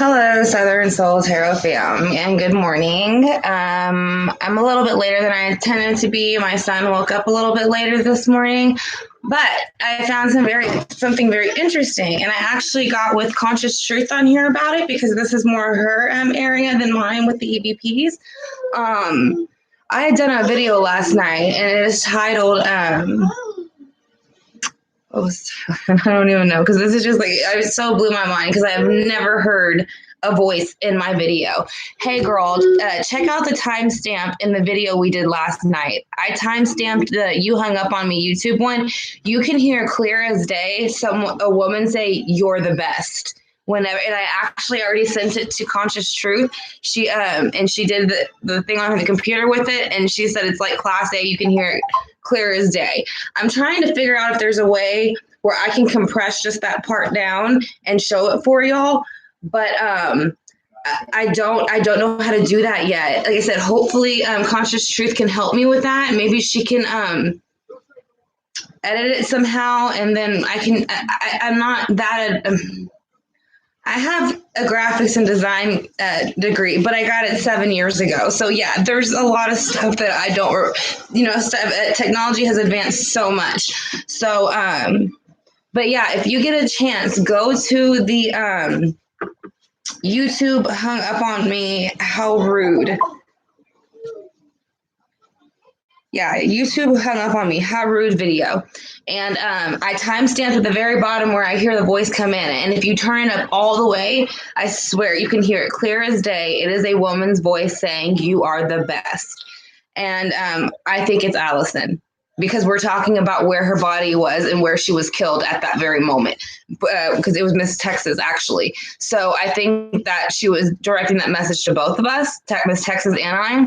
Hello, Southern Soul Tarot fam, and good morning. I'm a little bit later than I intended to be. My son woke up a little bit later this morning, but I found something very interesting, and I actually got with Conscious Truth on here about it because this is more her area than mine with the EVPs. I had done a video last night, and it is titled I don't even know because this is just like it so blew my mind because I have never heard a voice in my video. Hey girl, check out the timestamp in the video we did last night. I timestamped the "You Hung Up on Me" YouTube one. You can hear clear as day a woman say "You're the best." Whenever, and I actually already sent it to Conscious Truth. She did the thing on the computer with it, and she said it's like class A. You can hear it clear as day. I'm trying to figure out if there's a way where I can compress just that part down and show it for y'all, but I don't know how to do that yet. Like I said, hopefully Conscious Truth can help me with that. Maybe she can edit it somehow, and then I'm not that. I have a graphics and design degree, but I got it 7 years ago. So yeah, there's a lot of stuff that I don't, technology has advanced so much. So, but yeah, if you get a chance, go to the YouTube Hung Up on Me, How Rude. Yeah, YouTube Hung Up on Me, How Rude video. And I timestamped at the very bottom where I hear the voice come in. And if you turn it up all the way, I swear you can hear it clear as day. It is a woman's voice saying, "You are the best." And I think it's Allyson because we're talking about where her body was and where she was killed at that very moment. Because it was Miss Texas, actually. So I think that she was directing that message to both of us, Miss Texas and I.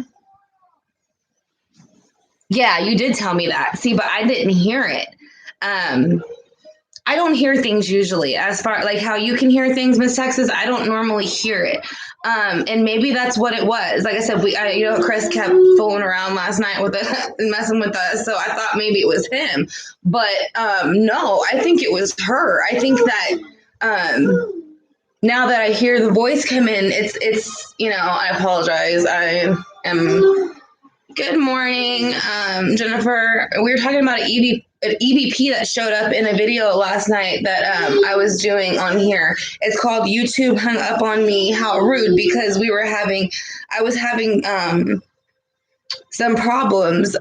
Yeah, you did tell me that. See, but I didn't hear it. I don't hear things usually as far like how you can hear things, Miss Texas. I don't normally hear it. And maybe that's what it was. Like I said, Chris kept fooling around last night with it and messing with us. So I thought maybe it was him, but no, I think it was her. I think that now that I hear the voice come in, it's I apologize. I am. Good morning, Jennifer. We were talking about an EVP that showed up in a video last night that I was doing on here. It's called YouTube Hung Up on Me, How Rude, because I was having some problems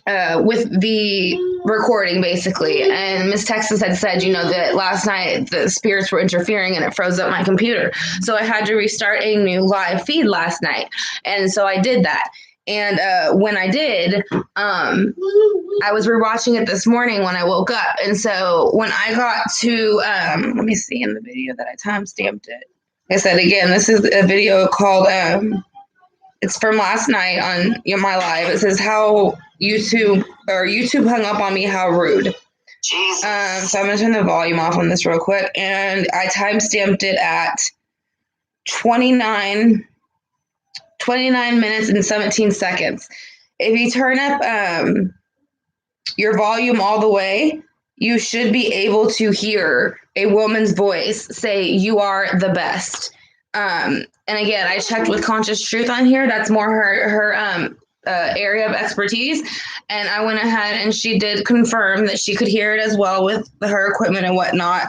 with the recording, basically. And Miss Texas had said, that last night the spirits were interfering and it froze up my computer. So I had to restart a new live feed last night. And so I did that. And when I did, I was rewatching it this morning when I woke up. And so when I got to, let me see in the video that I timestamped it. Like I said, again, this is a video called, it's from last night on my live. It says how YouTube hung up on me, how rude. So I'm going to turn the volume off on this real quick. And I timestamped it at 29 minutes and 17 seconds. If you turn up your volume all the way, you should be able to hear a woman's voice say, "You are the best." And again, I checked with Conscious Truth on here. That's more her area of expertise. And I went ahead and she did confirm that she could hear it as well with her equipment and whatnot.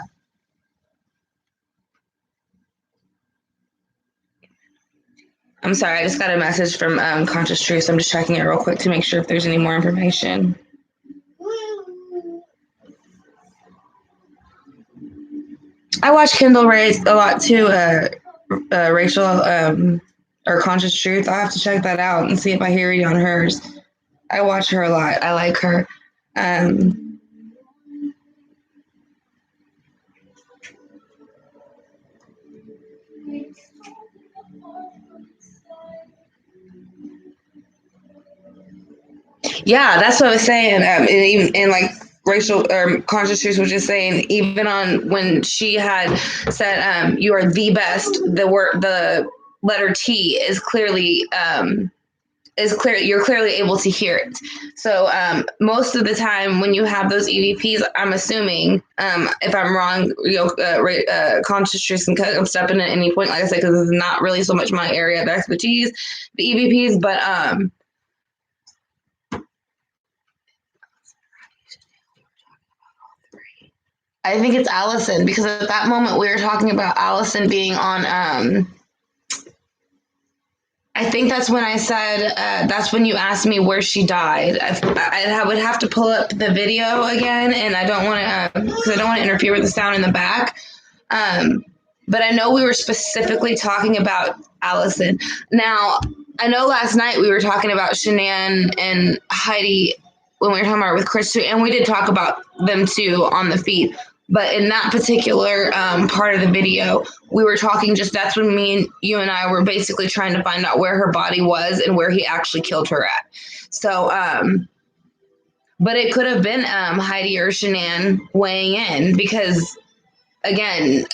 I'm sorry, I just got a message from Conscious Truth. So I'm just checking it real quick to make sure if there's any more information. I watch Kindle Rays a lot too, Rachel, or Conscious Truth. I'll have to check that out and see if I hear it on hers. I watch her a lot. I like her. Yeah, that's what I was saying. And like Rachel or Conscious Truth was just saying, even on when she had said, "You are the best," the letter T is clearly is clear. You're clearly able to hear it. So most of the time when you have those EVPs, I'm assuming, if I'm wrong, conscious truth and step in at any point, like I said, because this is not really so much my area of expertise, the EVPs, but I think it's Allyson, because at that moment we were talking about Allyson being on. I think that's when I said, that's when you asked me where she died. I would have to pull up the video again, and I don't want to, because I don't want to interfere with the sound in the back. But I know we were specifically talking about Allyson. Now, I know last night we were talking about Shanann and Heidi when we were talking about it with Chris too, and we did talk about them too on the feed. But in that particular part of the video, we were talking that's when you and I were basically trying to find out where her body was and where he actually killed her at. So, but it could have been Heidi or Shanann weighing in, because, again,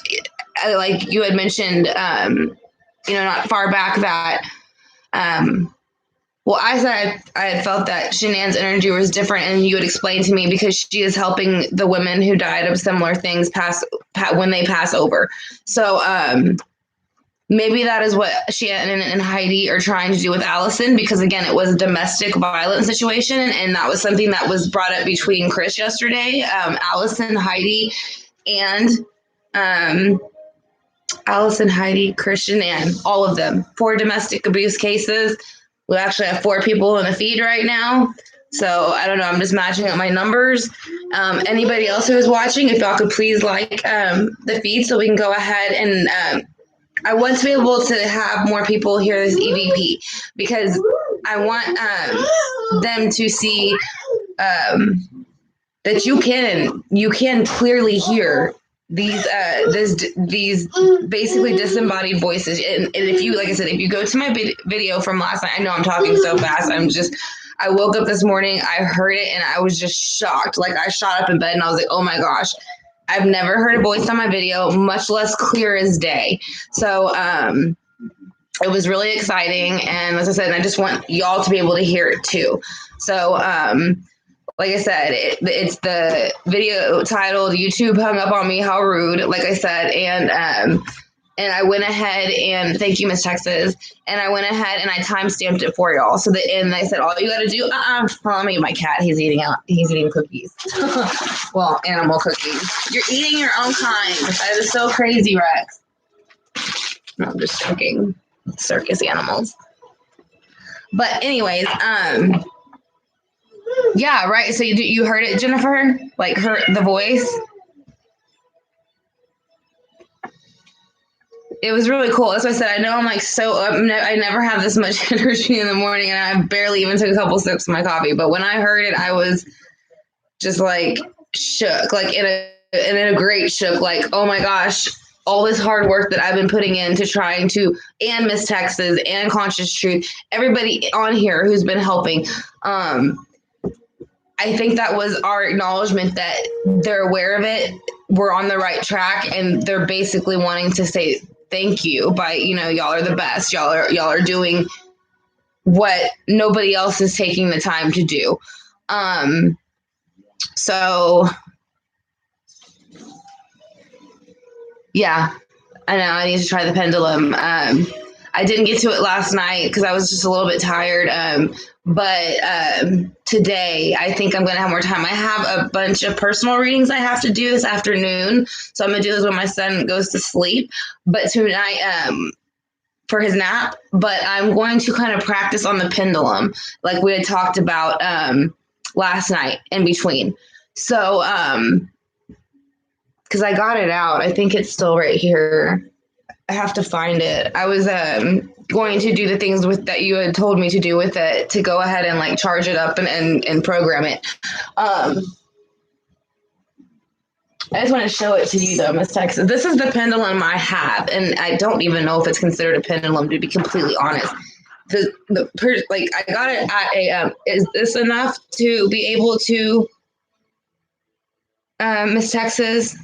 like you had mentioned, not far back that, well, I said I had felt that Shanann's energy was different, and you had explained to me because she is helping the women who died of similar things when they pass over. So maybe that is what Shanann and Heidi are trying to do with Allyson, because, again, it was a domestic violence situation, and that was something that was brought up between Chris yesterday. Allyson, Heidi, and Allyson, Heidi, Christian, and all of them, 4 domestic abuse cases. We actually have 4 people in the feed right now. So I don't know. I'm just matching up my numbers. Anybody else who is watching, if y'all could please like the feed so we can go ahead and I want to be able to have more people hear this EVP, because I want them to see that you can clearly hear these basically disembodied voices. And if you, like I said, if you go to my video from last night, I know I'm talking so fast. I woke up this morning, I heard it, and I was just shocked. Like, I shot up in bed and I was like, oh my gosh, I've never heard a voice on my video, much less clear as day. So it was really exciting. And as I said, I just want y'all to be able to hear it too. So like I said, it's the video titled "YouTube Hung Up on Me, How Rude," like I said, and I went ahead and thank you, Miss Texas, and I went ahead and I timestamped it for y'all. So and I said, all you got to do, let me get my cat. He's eating cookies. Well, animal cookies. You're eating your own kind. That is so crazy, Rex. No, I'm just joking. Circus animals. But anyways, yeah, right. So you heard it, Jennifer? Like the voice? It was really cool. That's why I said, I know I'm like I never have this much energy in the morning, and I barely even took a couple sips of my coffee. But when I heard it, I was just like shook, like in a great shook, like, oh my gosh, all this hard work that I've been putting into trying to, and Miss Texas and Conscious Truth, everybody on here who's been helping. I think that was our acknowledgement that they're aware of it. We're on the right track, and they're basically wanting to say thank you by, y'all are the best. Y'all are doing what nobody else is taking the time to do. So yeah, I know I need to try the pendulum. I didn't get to it last night because I was just a little bit tired. But today I think I'm going to have more time. I have a bunch of personal readings I have to do this afternoon. So I'm going to do this when my son goes to sleep. But tonight, for his nap, but I'm going to kind of practice on the pendulum like we had talked about last night in between. So, because I got it out. I think it's still right here. I have to find it. I was going to do the things that you had told me to do with it, to go ahead and like charge it up and program it. I just want to show it to you though, Miss Texas. This is the pendulum I have, and I don't even know if it's considered a pendulum, to be completely honest. I got it at a. Is this enough to be able to, Miss Texas?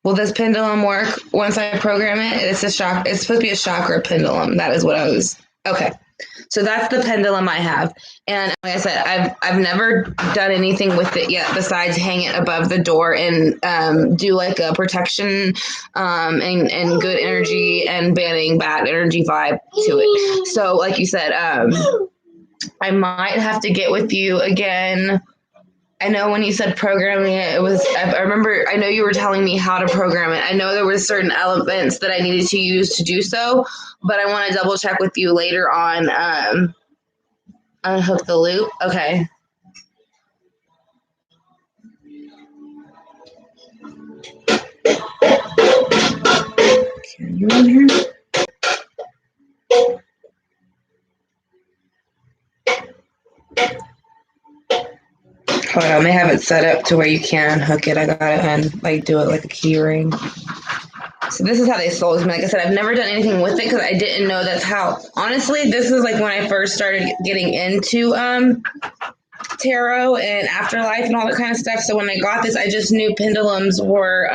Will this pendulum work once I program it? It's supposed to be a chakra pendulum. That is what I was. Okay. So that's the pendulum I have. And like I said, I've never done anything with it yet besides hang it above the door and do like a protection and good energy and banning bad energy vibe to it. So like you said, I might have to get with you again. I know when you said programming it, I remember, I know you were telling me how to program it. I know there were certain elements that I needed to use to do so, but I want to double check with you later on. Unhook the loop. Okay. Can you in here? Hold on, they have it set up to where you can hook it. I got it and like do it like a key ring. So this is how they sold it to me. Like I said, I've never done anything with it because I didn't know that's how. Honestly, this is like when I first started getting into tarot and afterlife and all that kind of stuff. So when I got this, I just knew pendulums were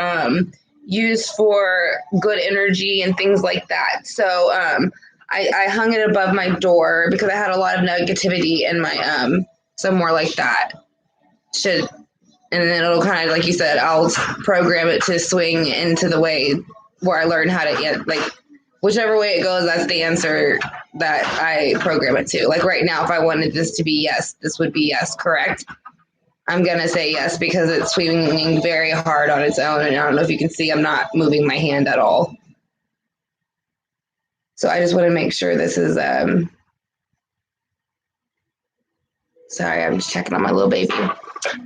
used for good energy and things like that. So I hung it above my door because I had a lot of negativity in my somewhere like that. And then it'll kind of, like you said, I'll program it to swing into the way where I learn how to, like, whichever way it goes, that's the answer that I program it to. Like right now, if I wanted this to be yes, this would be yes, correct? I'm going to say yes because it's swinging very hard on its own. And I don't know if you can see, I'm not moving my hand at all. So I just want to make sure this is, sorry, I'm just checking on my little baby.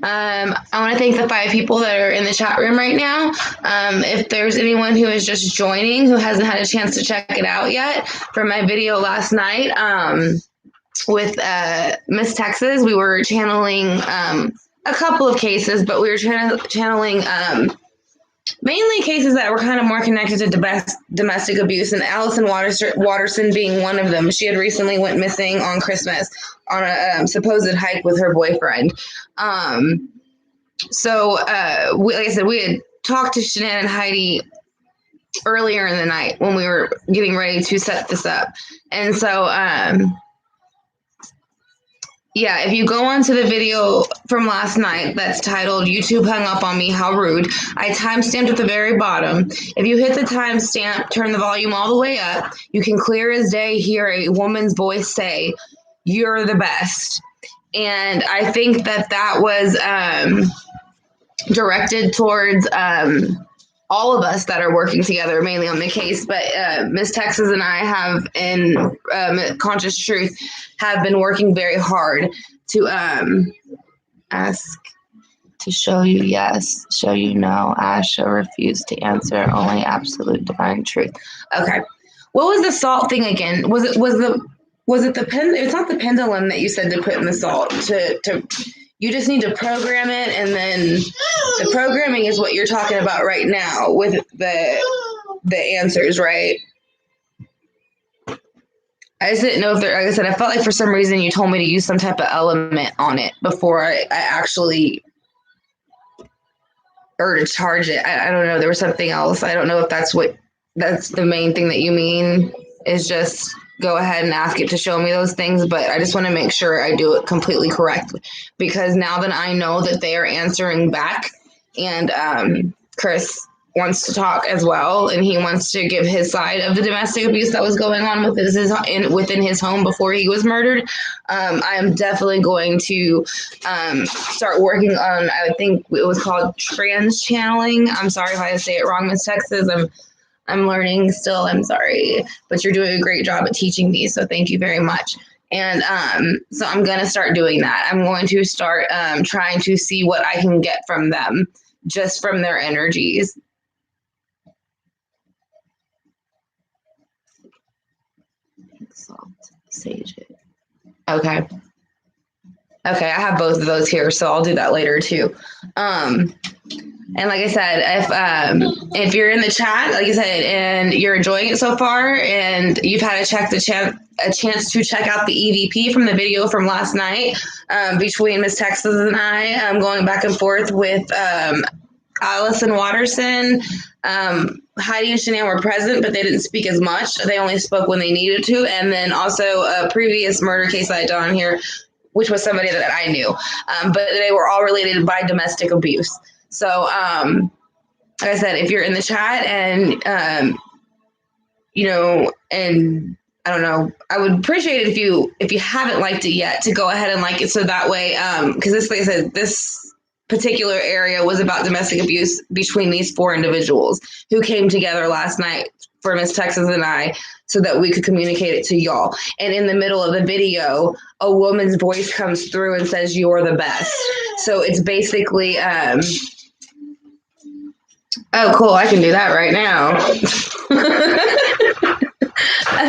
I want to thank the 5 people that are in the chat room right now. If there's anyone who is just joining who hasn't had a chance to check it out yet from my video last night with Miss Texas, we were channeling a couple of cases, but we were channeling mainly cases that were kind of more connected to domestic abuse, and Allyson Watterson being one of them. She had recently went missing on Christmas on a supposed hike with her boyfriend. So like I said, we had talked to Shanann and Heidi earlier in the night when we were getting ready to set this up. And so, yeah, if you go onto the video from last night that's titled YouTube Hung Up on Me, How Rude, I timestamped at the very bottom. If you hit the timestamp, turn the volume all the way up, you can clear as day hear a woman's voice say, "You're the best." And I think that was directed towards all of us that are working together, mainly on the case. But Miss Texas and I have, in Conscious Truth, have been working very hard to ask to show you yes, show you no, ask, show, refuse to answer, only absolute divine truth. Okay. What was the salt thing again? Was it the pen? It's not the pendulum that you said to put in the salt to you just need to program it, and then the programming is what you're talking about right now with the answers, right? I just didn't know if there, like I said, I felt like for some reason you told me to use some type of element on it before I actually, or to charge it. I don't know. There was something else. I don't know if that's the main thing that you mean is just go ahead and ask it to show me those things. But I just want to make sure I do it completely correctly, because now that I know that they are answering back, and Chris wants to talk as well, and he wants to give his side of the domestic abuse that was going on within his home before he was murdered. I am definitely going to start working on, I think it was called trans channeling. I'm sorry if I say it wrong, Miss Texas. I'm learning still. I'm sorry, but you're doing a great job at teaching me. So thank you very much. And so I'm going to start doing that. I'm going to start trying to see what I can get from them, just from their energies. Sage it. Okay. Okay, I have both of those here, so I'll do that later too. And like I said, if you're in the chat, like I said, and you're enjoying it so far, and you've had a chance to check out the EVP from the video from last night, between Miss Texas and I, going back and forth with Allyson, Watterson, Heidi and Shanann were present, but they didn't speak as much. They only spoke when they needed to. And then also a previous murder case I had done here, which was somebody that I knew. But they were all related by domestic abuse. So, like I said, if you're in the chat and, and I don't know, I would appreciate it if you haven't liked it yet to go ahead and like it. So that way, because this, like I said, this particular area was about domestic abuse between these 4 individuals who came together last night for Miss Texas and I so that we could communicate it to y'all. And in the middle of the video, a woman's voice comes through and says, "You're the best." So it's basically, oh, cool. I can do that right now.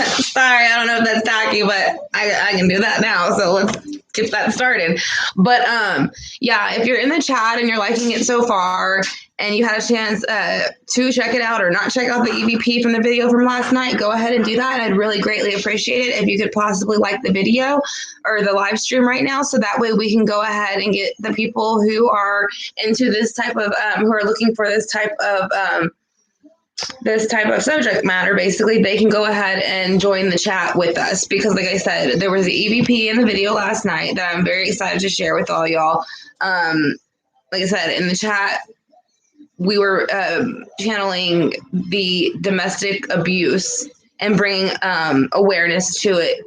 Sorry, I don't know if that's tacky, but I can do that now. So let's get that started. But yeah, if you're in the chat and you're liking it so far and you had a chance to check it out or not check out the EVP from the video from last night, go ahead and do that. I'd really greatly appreciate it if you could possibly like the video or the live stream right now. So that way we can go ahead and get the people who are into this type of, who are looking for this type of subject matter, basically, they can go ahead and join the chat with us because, like I said, there was the EVP in the video last night that I'm very excited to share with all y'all. Like I said, in the chat, we were channeling the domestic abuse and bringing awareness to it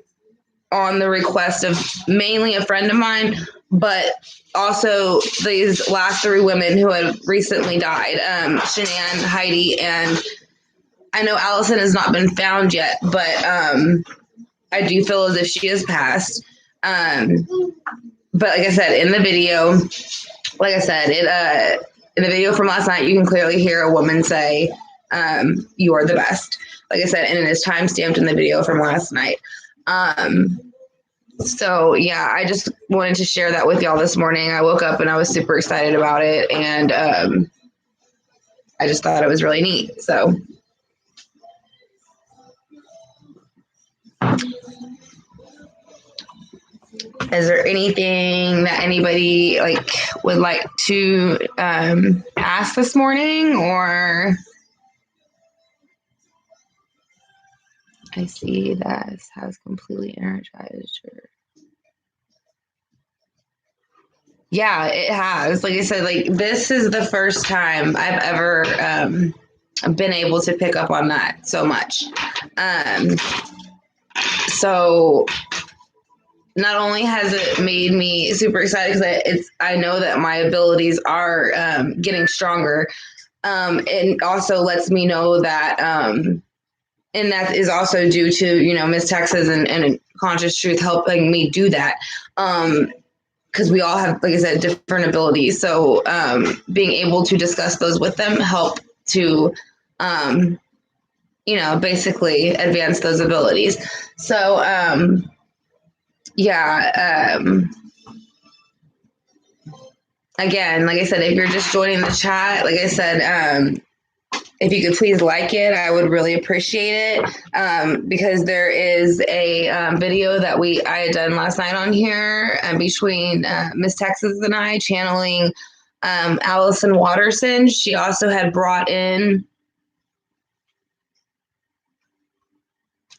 on the request of mainly a friend of mine, but also these last 3 women who had recently died, Shanann, Heidi, and I know Allyson has not been found yet, but I do feel as if she has passed. But like I said, in the video, in the video from last night, you can clearly hear a woman say, "You are the best." Like I said, and it is time stamped in the video from last night. So yeah, I just wanted to share that with y'all this morning. I woke up and I was super excited about it, and I just thought it was really neat. So is there anything that anybody would like to ask this morning? Or I see that has completely energized her. Yeah, it has. Like I said, this is the first time I've ever been able to pick up on that so much. So not only has it made me super excited because I know that my abilities are getting stronger, and also lets me know that, and that is also due to Miss Texas and Conscious Truth helping me do that. Because we all have, like I said, different abilities. So being able to discuss those with them help to, basically advance those abilities. So, yeah. Again, like I said, if you're just joining the chat, like I said, if you could please like it, I would really appreciate it, because there is a video that I had done last night on here between Miss Texas and I channeling Allyson Watterson. She also had brought in,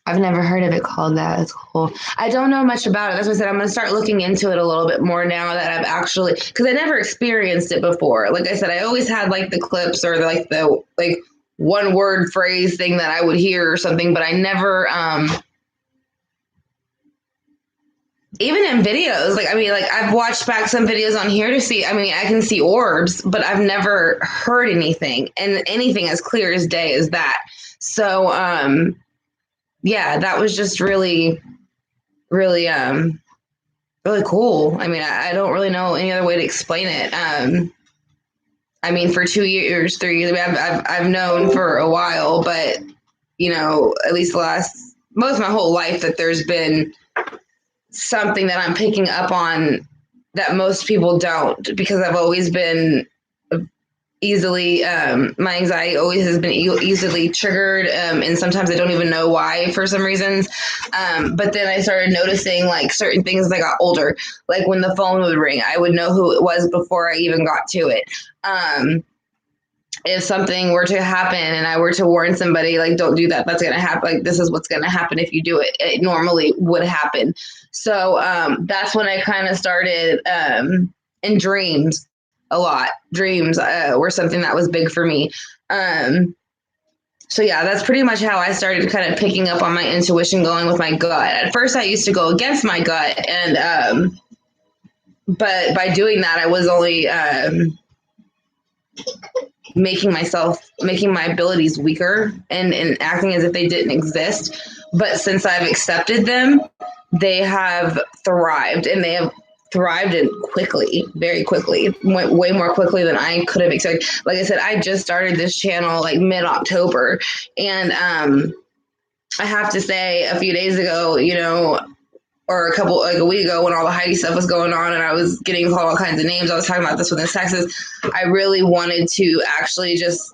I've never heard of it called that. It's cool. I don't know much about it. That's what I said. I'm going to start looking into it a little bit more now that I've actually, because I never experienced it before. Like I said, I always had the clips or the one word phrase thing that I would hear or something, but I never, even in videos, I've watched back some videos on here to see, I can see orbs, but I've never heard anything and anything as clear as day as that. So, yeah, that was just really, really, really cool. I don't really know any other way to explain it. For 2 years, 3 years, I've known for a while, but at least most of my whole life that there's been something that I'm picking up on that most people don't, because I've always been easily, my anxiety always has been easily triggered, and sometimes I don't even know why for some reasons. But then I started noticing certain things as I got older, like when the phone would ring, I would know who it was before I even got to it. if something were to happen and I were to warn somebody, like, don't do that, that's going to happen. Like, this is what's going to happen if you do it. It normally would happen. So that's when I kind of started in dreams a lot. Dreams were something that was big for me. So yeah, that's pretty much how I started kind of picking up on my intuition, going with my gut. At first, I used to go against my gut, and but by doing that, I was only making my abilities weaker and acting as if they didn't exist. But since I've accepted them, they have thrived, and they have thrived quickly, very quickly, went way more quickly than I could have expected. Like I said, I just started this channel like mid-October, and I have to say, a few days ago, or a week ago, when all the Heidi stuff was going on and I was getting called all kinds of names, I was talking about this with Texas. I really wanted to actually just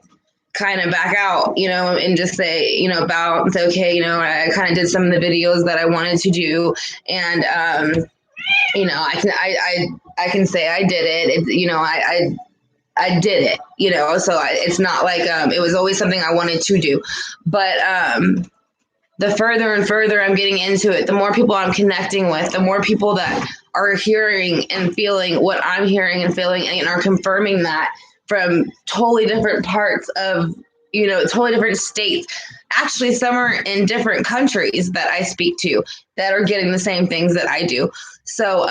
kind of back out, and just say, bow and say, okay, I kind of did some of the videos that I wanted to do, and I can say I did it. I did it, so it's not like it was always something I wanted to do, but the further and further I'm getting into it, the more people I'm connecting with, the more people that are hearing and feeling what I'm hearing and feeling, and are confirming that from totally different parts of, totally different states. Actually, some are in different countries that I speak to that are getting the same things that I do. So,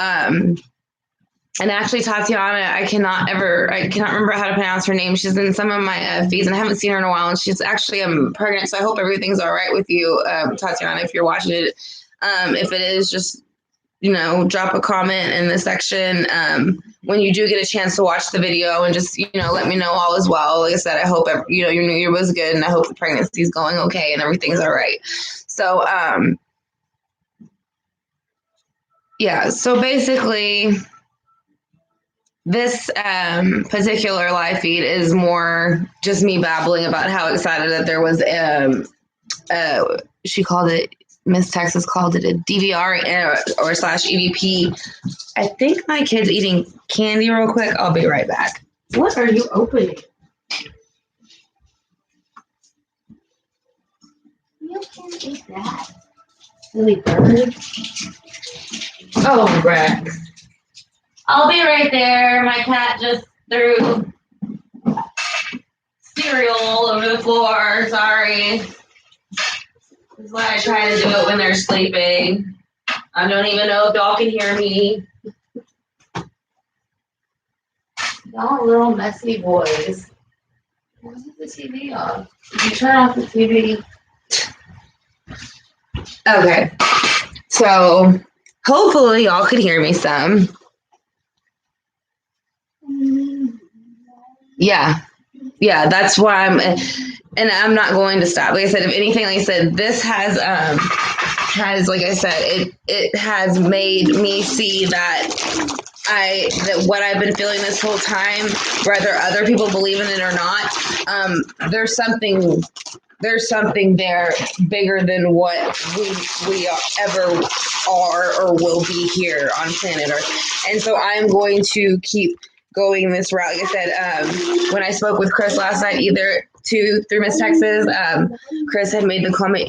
and actually, Tatiana, I cannot remember how to pronounce her name. She's in some of my feeds, and I haven't seen her in a while. And she's actually pregnant, so I hope everything's all right with you, Tatiana, if you're watching it. If it is, just drop a comment in the section when you do get a chance to watch the video, and just let me know all is well. Like I said, I hope your New Year was good, and I hope the pregnancy is going okay and everything's all right. So yeah. So basically, this particular live feed is more just me babbling about how excited that there was Miss Texas called it a DVR or slash EVP. I think my kid's eating candy real quick. I'll be right back. What are you opening? You can't eat that. Silly bird. Oh, Rex. I'll be right there. My cat just threw cereal all over the floor. Sorry. This is why I try to do it when they're sleeping. I don't even know if y'all can hear me. Y'all little messy boys. Where's the TV off? Did you turn off the TV? Okay. So hopefully y'all could hear me some. Yeah, that's why and I'm not going to stop. Like I said, if anything, like I said, this has like I said, it has made me see that what I've been feeling this whole time, whether other people believe in it or not, there's something there bigger than what we ever are or will be here on planet Earth. And so I'm going to keep going this route. Like I said, when I spoke with Chris last night, through Miss Texas, Chris had made the comment,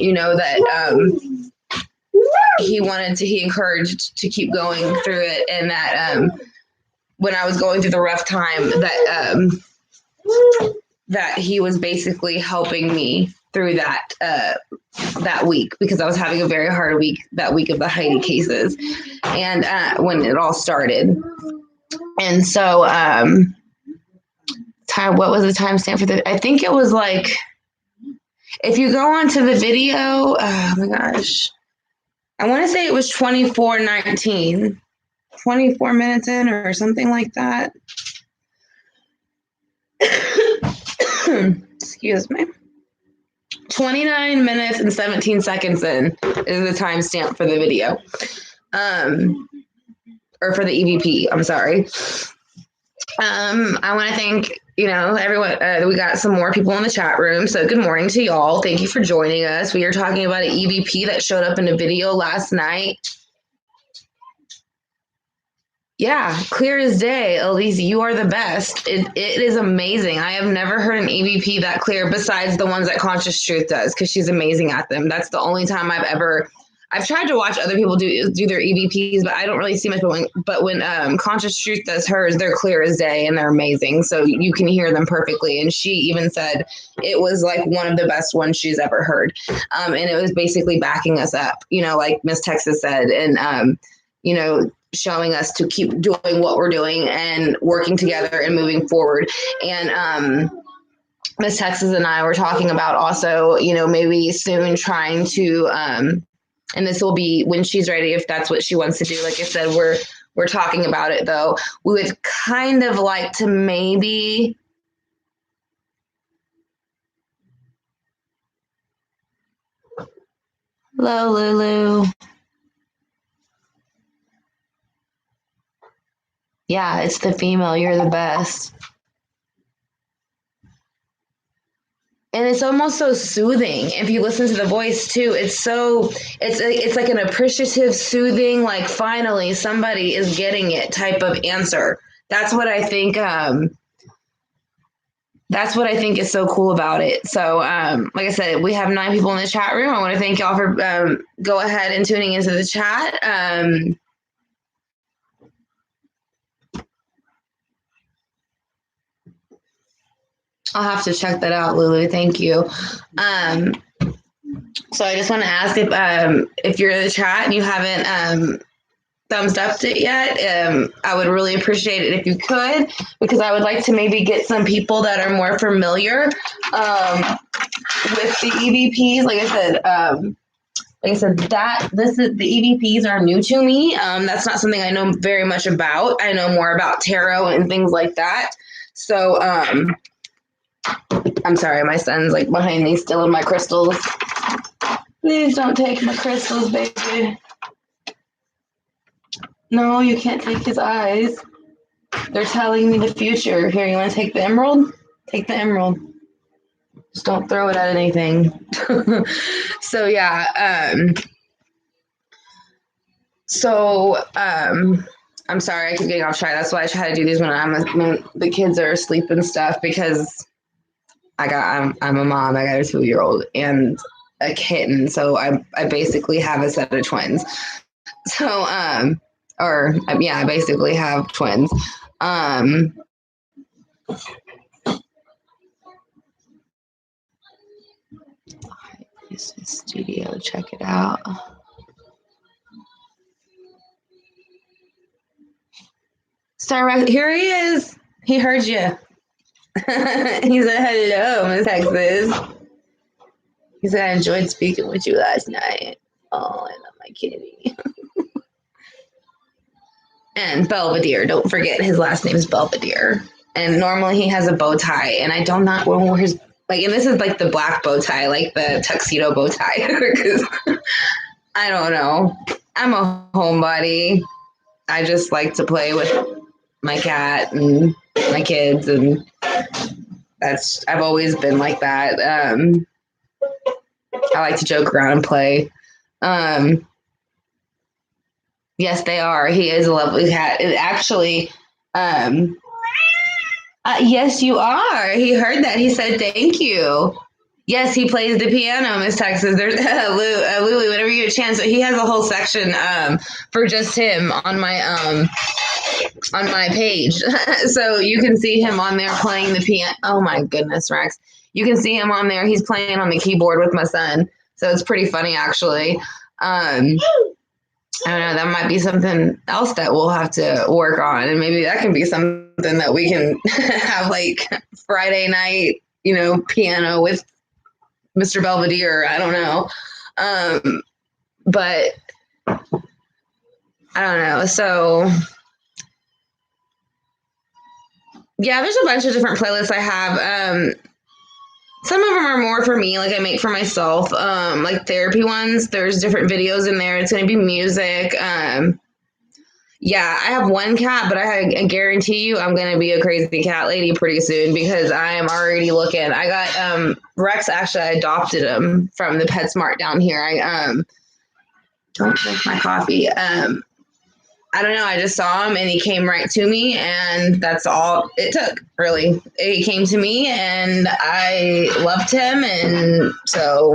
that he encouraged to keep going through it, and that when I was going through the rough time, that he was basically helping me through that week, because I was having a very hard week that week of the Heidi cases, and when it all started. And so, what was the timestamp for the? I think it was like, if you go onto the video, oh my gosh, I want to say it was 24:19, 24 minutes in or something like that. Excuse me. 29 minutes and 17 seconds in is the timestamp for the video. Or for the EVP, I'm sorry. I want to thank, everyone. We got some more people in the chat room. So good morning to y'all. Thank you for joining us. We are talking about an EVP that showed up in a video last night. Yeah, clear as day. Elise, you are the best. It is amazing. I have never heard an EVP that clear besides the ones that Conscious Truth does, because she's amazing at them. That's the only time I've tried to watch other people do their EVPs, but I don't really see much. But when Conscious Truth does hers, they're clear as day and they're amazing. So you can hear them perfectly. And she even said it was like one of the best ones she's ever heard. And it was basically backing us up, like Miss Texas said. And, showing us to keep doing what we're doing and working together and moving forward. And Miss Texas and I were talking about also, maybe soon trying to, and this will be when she's ready, if that's what she wants to do. Like I said, we're talking about it though. We would kind of like to maybe hello, Lulu. Yeah, it's the female. You're the best. And it's almost so soothing if you listen to the voice too. It's like an appreciative, soothing, like finally somebody is getting it type of answer. That's what I think. That's what I think is so cool about it. So, like I said, we have 9 people in the chat room. I want to thank y'all for go ahead and tuning into the chat. I'll have to check that out, Lulu. Thank you. So I just want to ask if you're in the chat and you haven't thumbs upped it yet, I would really appreciate it if you could, because I would like to maybe get some people that are more familiar with the EVPs. Like I said, that the EVPs are new to me. That's not something I know very much about. I know more about tarot and things like that. So I'm sorry, my son's like behind me stealing my crystals. Please don't take my crystals, baby. No, you can't take his eyes. They're telling me the future. Here, you want to take the emerald? Take the emerald. Just don't throw it at anything. So yeah. I'm sorry, I keep getting off track. That's why I try to do these when the kids are asleep and stuff, because I'm a mom. I got a 2-year-old and a kitten, so I basically have a set of twins. So I basically have twins. Studio, check it out. Star, here he is. He heard you. He said, hello, Miss Texas. He said, I enjoyed speaking with you last night. Oh, I love my kitty. And Belvedere, don't forget his last name is Belvedere. And normally he has a bow tie, and I don't not wear his, like, and this is like the black bow tie, like the tuxedo bow tie. Because I don't know. I'm a homebody. I just like to play with my cat and my kids, and I've always been like that. I like to joke around and play. Yes, they are. He is a lovely cat. It actually, yes, you are. He heard that. He said, thank you. Yes, he plays the piano, Miss Texas. There's Lulu, whenever you get a chance. He has a whole section for just him on my page. So you can see him on there playing the piano. Oh my goodness, Rex. You can see him on there. He's playing on the keyboard with my son. So it's pretty funny, actually. I don't know. That might be something else that we'll have to work on. And maybe that can be something that we can have like Friday night, piano with Mr. Belvedere. I don't know. But I don't know. So yeah, there's a bunch of different playlists I have. Some of them are more for me, like I make for myself, like therapy ones. There's different videos in there. It's going to be music. Yeah, I have one cat, but I guarantee you I'm going to be a crazy cat lady pretty soon, because I am already looking. I got Rex, actually, I adopted him from the PetSmart down here. I don't drink my coffee. I don't know. I just saw him and he came right to me, and that's all it took, really. He came to me and I loved him. And so,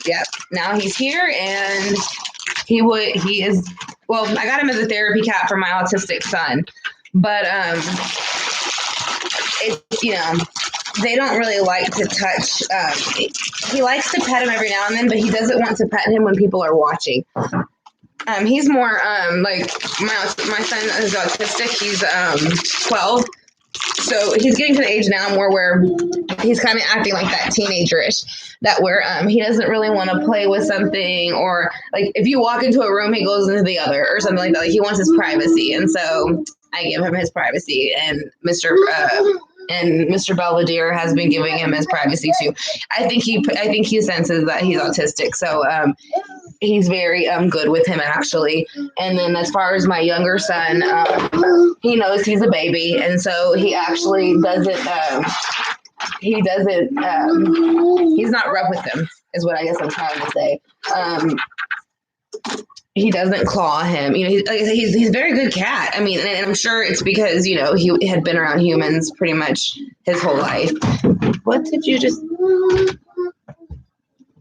yeah, now he's here and he is, well, I got him as a therapy cat for my autistic son, but, it's, they don't really like to touch, he likes to pet him every now and then, but he doesn't want to pet him when people are watching. He's more like my son is autistic. He's 12, so he's getting to the age now more where he's kind of acting like that teenager-ish, that where he doesn't really want to play with something, or like if you walk into a room, he goes into the other or something like that. Like he wants his privacy, and so I give him his privacy, and Mr. Belvedere has been giving him his privacy too. I think he senses that he's autistic, so he's very good with him, actually. And then as far as my younger son, he knows he's a baby, and so he actually doesn't. He's not rough with him, is what I guess I'm trying to say. He doesn't claw him. He's a very good cat. I mean, and I'm sure it's because he had been around humans pretty much his whole life. What did you just?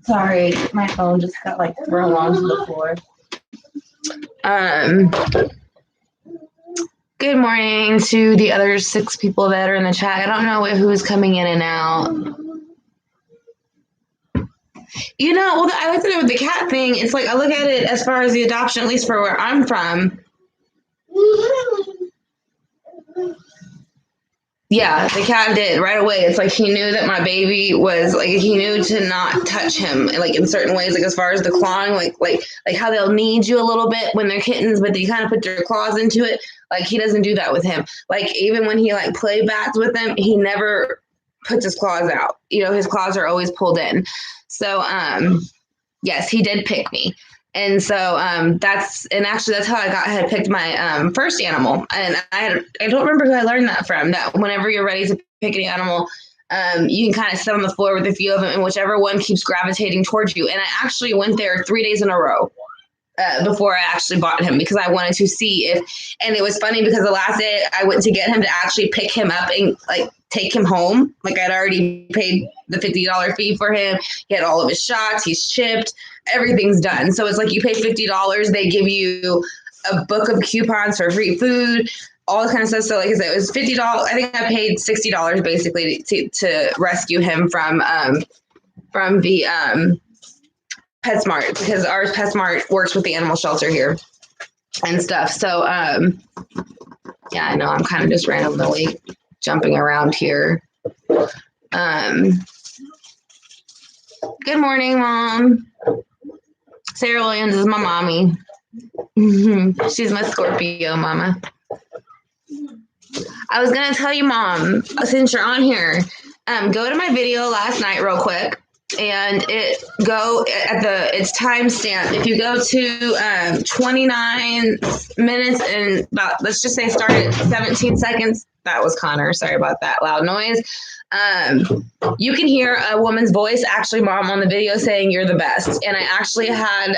Sorry, my phone just got thrown onto the floor. Good morning to the other 6 people that are in the chat. I don't know who's coming in and out. Well, I looked at it with the cat thing. It's like I look at it as far as the adoption, at least for where I'm from. Yeah, the cat did right away. It's like he knew that my baby was he knew to not touch him in certain ways, as far as the clawing, like how they'll knead you a little bit when they're kittens, but they kind of put their claws into it. He doesn't do that with him. Even when he play bats with them, he never puts his claws out. His claws are always pulled in. So yes, he did pick me. And so that's how I had picked my first animal. And I don't remember who I learned that from, that whenever you're ready to pick an animal, you can kind of sit on the floor with a few of them, and whichever one keeps gravitating towards you. And I actually went there 3 days in a row before I actually bought him, because I wanted to see and it was funny because the last day I went to get him to actually pick him up and take him home. I'd already paid the $50 fee for him. He had all of his shots. He's chipped. Everything's done. So it's you pay $50. They give you a book of coupons for free food, all this kind of stuff. So I said, it was $50. I think I paid $60 basically to rescue him from the PetSmart, because our PetSmart works with the animal shelter here and stuff. So yeah, I know I'm kind of just randomly jumping around here. Good morning, Mom. Sarah Williams is my mommy. She's my Scorpio mama. I was going to tell you, Mom, since you're on here, go to my video last night real quick, and it's timestamp. If you go to 29 minutes and about, let's just say start at 17 seconds. That was Connor. Sorry about that loud noise. You can hear a woman's voice, actually, Mom, on the video saying you're the best. And I actually had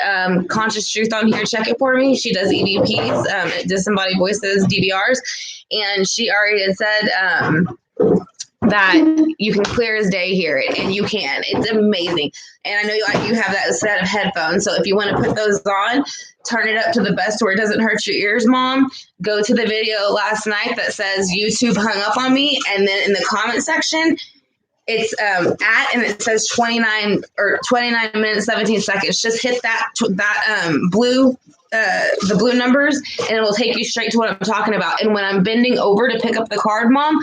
Conscious Truth on here check it for me. She does EVPs, disembodied voices, DVRs. And she already had said that you can clear as day hear it, and you can. It's amazing. And I know you have that set of headphones, so if you want to put those on, turn it up to the best where it doesn't hurt your ears, Mom. Go to the video last night that says YouTube hung up on me, and then in the comment section, it's and it says 29 minutes 17 seconds. Just hit that blue the blue numbers, and it'll take you straight to what I'm talking about. And when I'm bending over to pick up the card, Mom,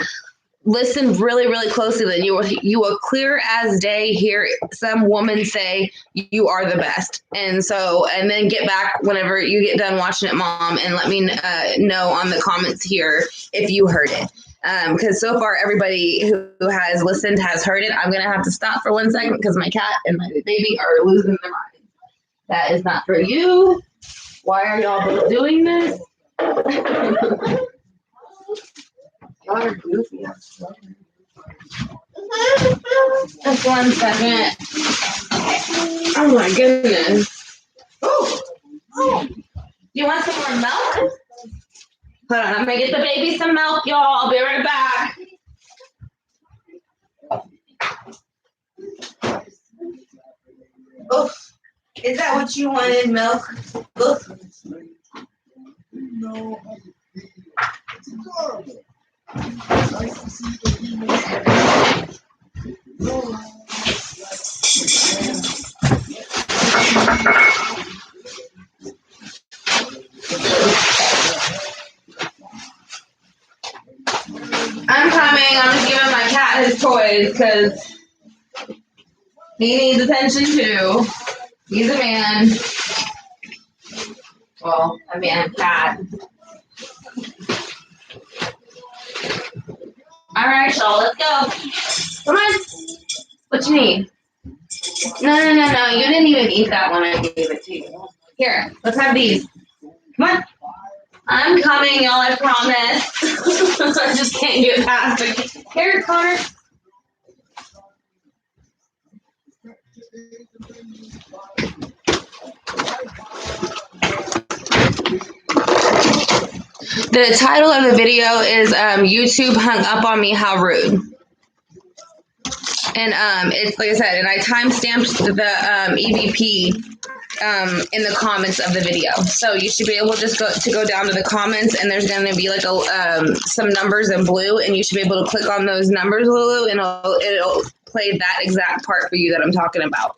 listen really, really closely. Then you will clear as day hear some woman say you are the best. And then get back whenever you get done watching it, Mom, and let me know on the comments here if you heard it. Because so far everybody who has listened has heard it. I'm gonna have to stop for 1 second because my cat and my baby are losing their minds. That is not for you. Why are y'all both doing this? Y'all are goofy. Just 1 second. Oh my goodness. Oh. You want some more milk? Hold on, I'm gonna get the baby some milk, y'all. I'll be right back. Oof. Is that what you wanted, milk? Oof. No. It's adorable. Nice to see the I'm coming. I'm just giving my cat his toys because he needs attention too. He's a man. Well, a man cat. All right, y'all, let's go. Come on. What you need? No. You didn't even eat that one. I gave it to you. Here, let's have these. Come on. I'm coming, y'all. I promise. I just can't get past it. Here, Connor. The title of the video is YouTube hung up on me, how rude. And it's like I said, and I timestamped the EVP in the comments of the video. So you should be able just go down to the comments, and there's going to be like some numbers in blue, and you should be able to click on those numbers, Lulu, and it'll play that exact part for you that I'm talking about.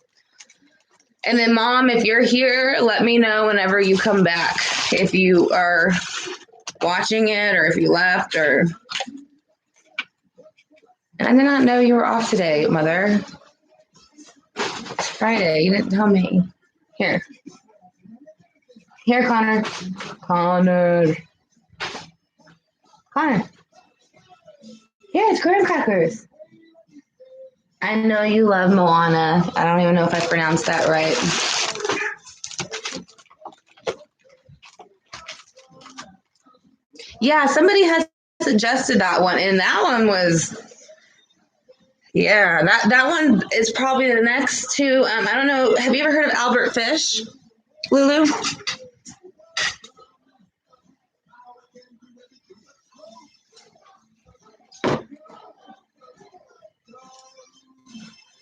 And then, Mom, if you're here, let me know whenever you come back. If you are watching it, or if you left, or... I did not know you were off today, Mother. It's Friday. You didn't tell me. Here. Here, Connor. Connor. Yeah, it's graham crackers. I know you love Moana. I don't even know if I pronounced that right. Yeah, somebody has suggested that one, and that one was... Yeah, that one is probably the next to, I don't know, have you ever heard of Albert Fish, Lulu?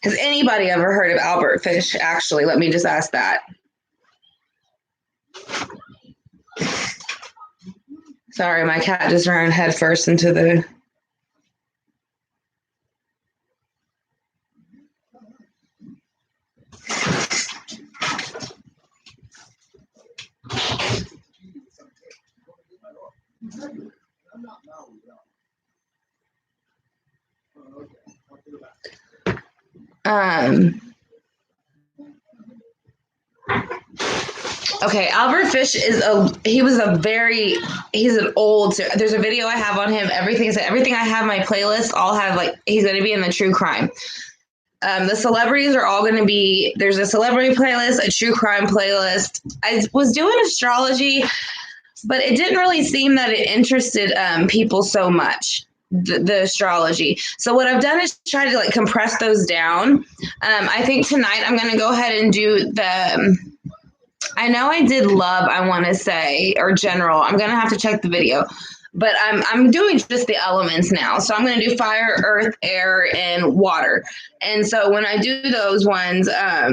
Has anybody ever heard of Albert Fish, actually? Let me just ask that. Sorry, my cat just ran headfirst into the... Okay, Albert Fish is he's an old, there's a video I have on him. Everything I have my playlist all have, like, he's going to be in the true crime. The celebrities are all going to be, there's a celebrity playlist, a true crime playlist. I was doing astrology, but it didn't really seem that it interested people so much, the astrology. So what I've done is try to, like, compress those down. I think tonight I'm going to go ahead and do the... I know I did love, I want to say, or general. I'm going to have to check the video. But I'm doing just the elements now. So I'm going to do fire, earth, air, and water. And so when I do those ones, I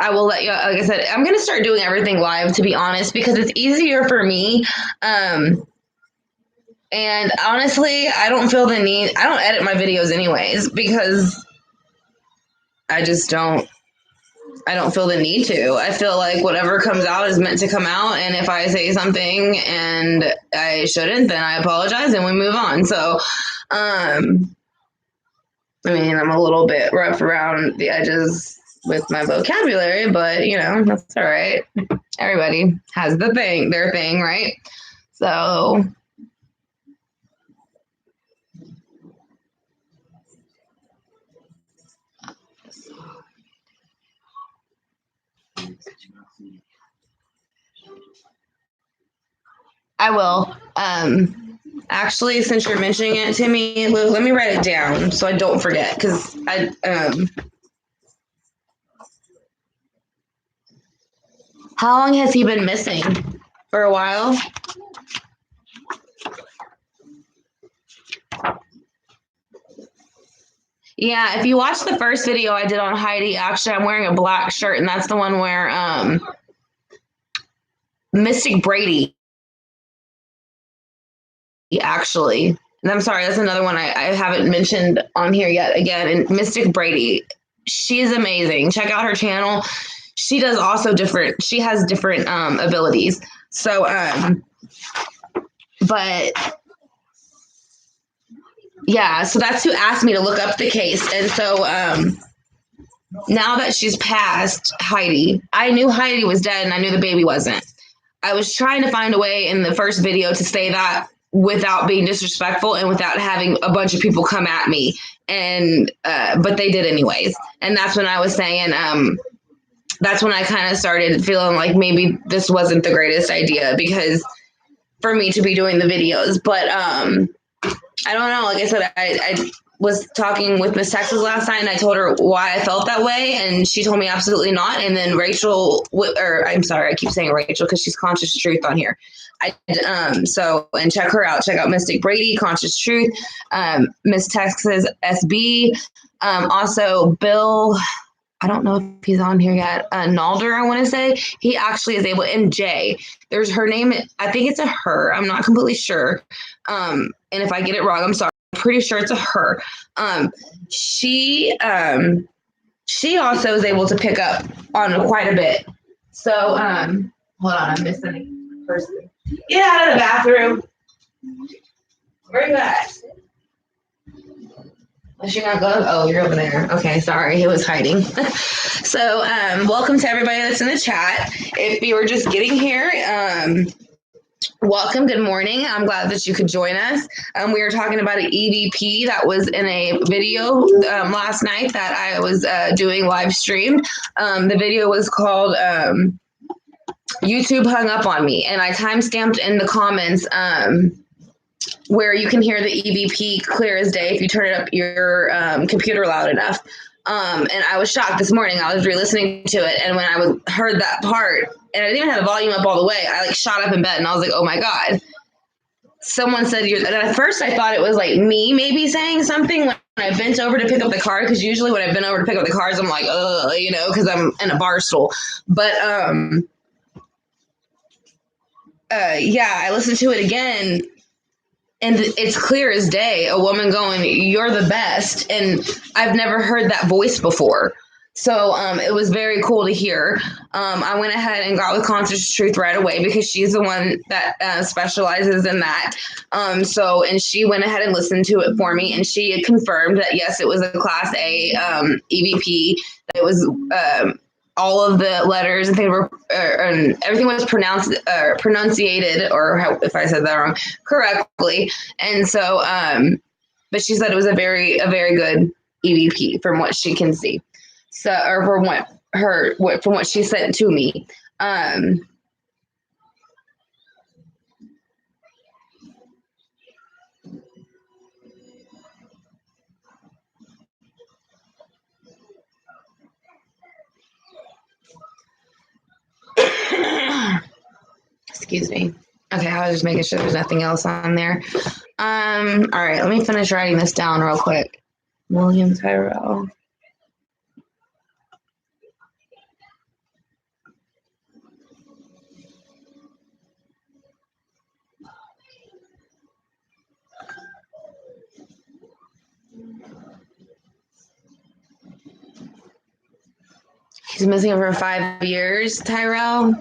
will let you, like I said, I'm going to start doing everything live, to be honest, because it's easier for me. And honestly, I don't feel the need. I don't edit my videos anyways, because I don't feel the need to. I feel like whatever comes out is meant to come out. And if I say something and I shouldn't, then I apologize and we move on. So, I mean, I'm a little bit rough around the edges with my vocabulary, but, you know, that's all right. Everybody has their thing, right? So... I will. Actually, since you're mentioning it to me, Lou, let me write it down so I don't forget, because How long has he been missing? For a while? Yeah, if you watch the first video I did on Heidi, actually I'm wearing a black shirt, and that's the one where Mystic Brady actually. And I'm sorry, that's another one I haven't mentioned on here yet again. And Mystic Brady, she's amazing. Check out her channel. She does also she has different abilities. So but yeah, so that's who asked me to look up the case. And so now that she's passed, Heidi, I knew Heidi was dead and I knew the baby wasn't. I was trying to find a way in the first video to say that without being disrespectful and without having a bunch of people come at me. And but they did anyways. And that's when I was saying that's when I kind of started feeling like maybe this wasn't the greatest idea because for me to be doing the videos. But I don't know. Like I said, I was talking with Miss Texas last night and I told her why I felt that way. And she told me absolutely not. And then Rachel, or I'm sorry, I keep saying Rachel because she's Conscious Truth on here. And check her out. Check out Mystic Brady, Conscious Truth, Miss Texas SB. Also Bill, I don't know if he's on here yet. Nalder, I want to say. He actually is able, and Jay. There's her name. I think it's a her. I'm not completely sure. And if I get it wrong, I'm sorry. I'm pretty sure it's a her. She also is able to pick up on quite a bit. So, hold on, I'm missing a person. Get out of the bathroom. Where you at? Is she not going? Oh, you're over there. Okay, sorry. It was hiding. So, welcome to everybody that's in the chat. If you were just getting here, welcome. Good morning. I'm glad that you could join us. We were talking about an EVP that was in a video last night that I was doing live streamed. The video was called YouTube Hung Up on Me, and I timestamped in the comments where you can hear the EVP clear as day if you turn it up your computer loud enough. And I was shocked this morning. I was re-listening to it, and when I heard that part, and I didn't even have the volume up all the way, I like shot up in bed, and I was like, "Oh my god!" Someone said, "You're." And at first, I thought it was like me maybe saying something when I bent over to pick up the card, because usually when I bent over to pick up the cards, I'm like, "Ugh," because I'm in a bar stool. But yeah, I listened to it again. And it's clear as day, a woman going, "You're the best." And I've never heard that voice before. So it was very cool to hear. I went ahead and got with Conscious Truth right away because she's the one that specializes in that. And she went ahead and listened to it for me. And she had confirmed that, yes, it was a Class A EVP. It was all of the letters and things were, and everything was pronunciated, or if I said that wrong, correctly. And so, but she said it was a very good EVP from what she can see. So, or from what she said to me. Excuse me. Okay, I was just making sure there's nothing else on there. All right, let me finish writing this down real quick. William Tyrell. He's missing for 5 years, Tyrell.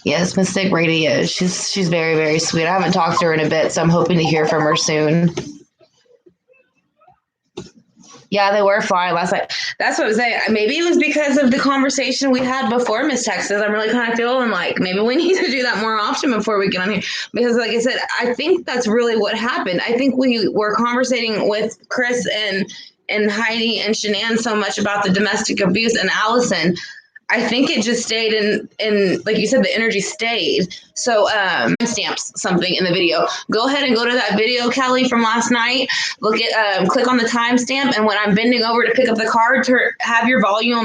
Yes, Mystic Brady is. She's very, very sweet. I haven't talked to her in a bit, so I'm hoping to hear from her soon. Yeah, they were flying last night. That's what I'm saying. Maybe it was because of the conversation we had before Miss Texas. I'm really kind of feeling like maybe we need to do that more often before we get on here. Because, like I said, I think that's really what happened. I think we were conversating with Chris and Heidi and Shanann so much about the domestic abuse and Allyson. I think it just stayed in like you said, the energy stayed. So stamps something in the video. Go ahead and go to that video, Kelly, from last night. Look at click on the timestamp, and when I'm bending over to pick up the card, to have your volume